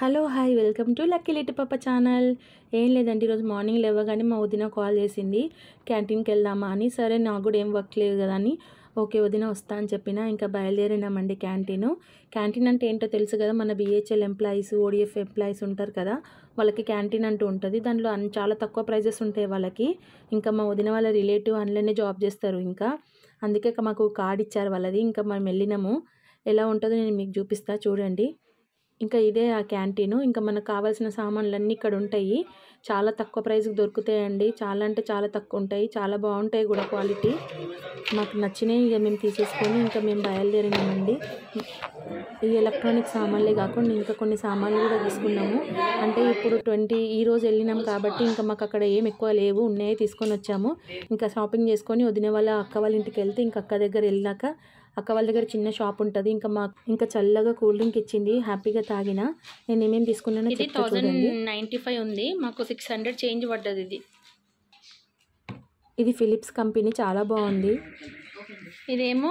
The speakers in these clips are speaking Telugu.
Hello hi welcome to lucky little పాప ఛానల్. ఏం లేదండి, ఈరోజు మార్నింగ్ లేవగానే మా వదిన కాల్ చేసింది క్యాంటీన్కి వెళ్దామా అని. సరే, నాకు కూడా ఏం వర్క్ లేదు కదా అని ఓకే వదిన వస్తా అని చెప్పిన. ఇంకా బయలుదేరినామండి. క్యాంటీన్ అంటే ఏంటో తెలుసు కదా, మన బిహెచ్ఎల్ ఎంప్లాయీస్, ఓడిఎఫ్ ఎంప్లాయీస్ ఉంటారు కదా, వాళ్ళకి క్యాంటీన్ అంటూ ఉంటుంది. దాంట్లో చాలా తక్కువ ప్రైజెస్ ఉంటాయి వాళ్ళకి. ఇంకా మా వదిన వాళ్ళ రిలేటివ్ అందులోనే జాబ్ చేస్తారు. ఇంకా అందుకే మాకు కార్డ్ ఇచ్చారు వాళ్ళది. ఇంకా మనం వెళ్ళినాము. ఎలా ఉంటుందో నేను మీకు చూపిస్తా చూడండి. ఇంకా ఇదే ఆ క్యాంటీను. ఇంకా మనకు కావాల్సిన సామాన్లన్నీ ఇక్కడ ఉంటాయి. చాలా తక్కువ ప్రైస్కి దొరుకుతాయండి. చాలా అంటే చాలా తక్కువ ఉంటాయి. చాలా బాగుంటాయి కూడా క్వాలిటీ. మాకు నచ్చినాయి. ఇక మేము తీసేసుకొని ఇంకా మేము బయలుదేరినామండి. ఈ ఎలక్ట్రానిక్ సామాన్లే కాకుండా ఇంకా కొన్ని సామాన్లు కూడా తీసుకున్నాము. అంటే ఇప్పుడు ఈరోజు వెళ్ళినాం కాబట్టి ఇంకా మాకు అక్కడ ఏం ఎక్కువ లేవు, ఉన్నాయే తీసుకొని వచ్చాము. ఇంకా షాపింగ్ చేసుకొని వదిన వాళ్ళ అక్క వాళ్ళ ఇంటికి వెళ్తే ఇంకా అక్క దగ్గర వెళ్ళాక అక్క వాళ్ళ దగ్గర చిన్న షాప్ ఉంటుంది. ఇంకా చల్లగా కూల్ డ్రింక్ ఇచ్చింది, హ్యాపీగా తాగిన. నేను ఏమేమి తీసుకున్నానో ఇది 1095 ఉంది, మాకు 600 చేంజ్ పడ్డది. ఇది ఫిలిప్స్ కంపెనీ, చాలా బాగుంది. ఇదేమో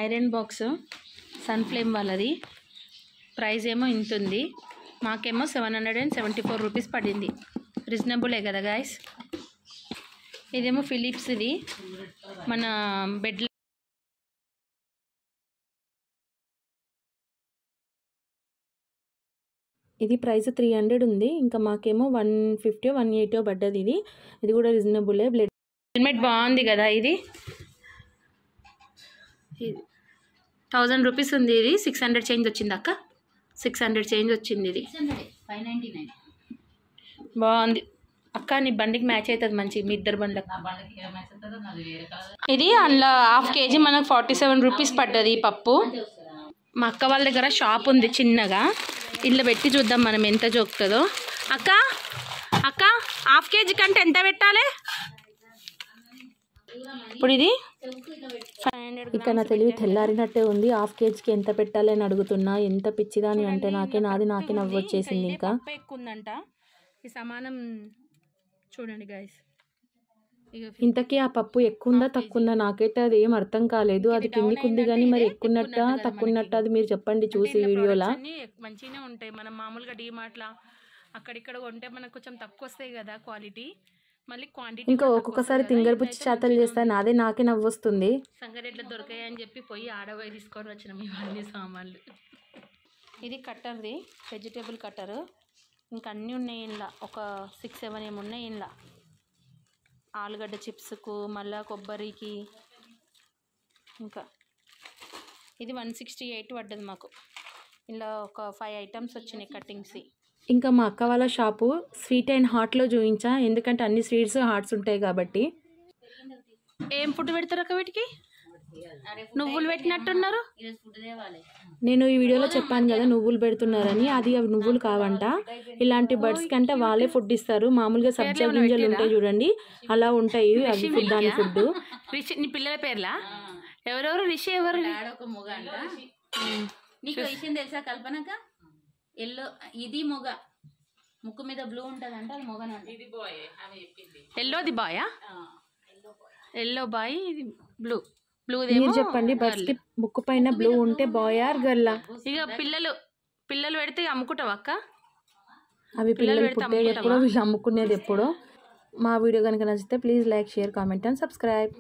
ఐరన్ బాక్స్ సన్ఫ్లేమ్ వాళ్ళది. ప్రైస్ ఏమో ఇంత ఉంది. మాకేమో 774 రూపీస్ పడింది. రీజనబులే కదా గాయస్. ఇదేమో ఫిలిప్స్, ఇది మన బెడ్. ఇది ప్రైస్ 300 ఉంది. ఇంకా మాకేమో 150 180 పడ్డది. ఇది కూడా రీజనబులే. బ్లడ్ హెల్మెట్ బాగుంది కదా. ఇది 1000 రూపీస్ ఉంది. ఇది 600 చేంజ్ వచ్చింది అక్క. 600 చేంజ్ వచ్చింది. ఇది 599 బాగుంది అక్క. నీ బండికి మ్యాచ్ అవుతుంది మంచి, మీ ఇద్దరు బండ్లకు. ఇది అందులో 1/2 kg మనకు 47 రూపీస్ పడ్డది ఈ పప్పు. మా అక్క వాళ్ళ దగ్గర షాప్ ఉంది చిన్నగా, ఇల్లు పెట్టి చూద్దాం మనం ఎంత జోకుతుందో. అక్క 1/2 kg కంటే ఎంత పెట్టాలి ఇప్పుడు? ఇది 500. ఇక్కడ నా తెలివి తెల్లారినట్టే ఉంది. 1/2 kgకి ఎంత పెట్టాలి అని అడుగుతున్నా. ఎంత పిచ్చిదాని అంటే నాకే నవ్వు వచ్చేసింది. ఇంకా ఎక్కువ ఉందంట ఈ సమానం. చూడండి గైస్, ఇంతకీ ఆ పప్పు ఎక్కువ ఉందా తక్కువ ఉందా నాకైతే అది ఏం అర్థం కాలేదు. అది కిందికి ఉంది కానీ మరి ఎక్కున్నట్ట తక్కువన్నట్ట అది మీరు చెప్పండి చూసి వీడియోలా. మంచిగానే ఉంటాయి. మనం మామూలుగా డీమార్ట్లా అక్కడిక్కడ కొంటే మనకు కొంచెం తక్కువ వస్తాయి కదా క్వాలిటీ. మళ్ళీ క్వాంటిటీ ఇంకా ఒక్కొక్కసారి తింగరపుచ్చి చేతలు చేస్తాను, అదే నాకే నవ్వు వస్తుంది. సంగారెడ్లో దొరికాయి అని చెప్పి పోయి ఆడపోయి తీసుకొని వచ్చినాం ఇవన్నీ సామాన్లు. ఇది కట్టర్ది, వెజిటేబుల్ కట్టరు. ఇంకా అన్నీ ఉన్నాయి ఇంట్లో, ఒక 6-7 ఏమి ఉన్నాయి ఇంట్లో. ఆలుగడ్డ చిప్స్కు, మళ్ళీ కొబ్బరికి. ఇంకా ఇది 168 పడ్డది మాకు. ఇలా ఒక 5 ఐటమ్స్ వచ్చినాయి కటింగ్స్. ఇంకా మా అక్క వాళ్ళ షాపు స్వీట్ అండ్ హాట్లో చూపించా, ఎందుకంటే అన్ని స్వీట్స్ హాట్స్ ఉంటాయి కాబట్టి. ఏం ఫుడ్ పెడతారు అక్క వీటికి? నువ్వులు పెట్టినట్టున్నారు. నేను ఈ వీడియోలో చెప్పాను కదా నువ్వులు పెడుతున్నారని, అది అవి నువ్వులు కావంట. ఇలాంటి బర్డ్స్ కంటే వాళ్ళే ఫుడ్ ఇస్తారు. మామూలుగా సబ్జా గింజలు ఉంటాయి చూడండి, అలా ఉంటాయి అవి ఫుడ్. దాని ఫుడ్. రిషి నీ పిల్లల పేర్లా? ఎవరెవరు? రిషి ఎవరు? నీకు విషయం తెలుసా కల్పనక? ఇది మొగ, ముక్కు మీద బ్లూ ఉంటుంది అంటే అది మొగనంట. ఎల్లోది బాయా? ఎల్లో బాయ్, ఇది బ్లూ. మీరు చెప్పండి, బర్డ్స్ కి ముక్కు పైన బ్లూ ఉంటే బాయ్ ఆర్ గర్ల్? ఇక పిల్లలు పెడితే అమ్ముకుంటావు అక్క? అవి పిల్లలు పుట్టేది ఎప్పుడో, వీళ్ళు అమ్ముకునేది ఎప్పుడో. మా వీడియో కనుక నచ్చితే please like, share, comment and subscribe.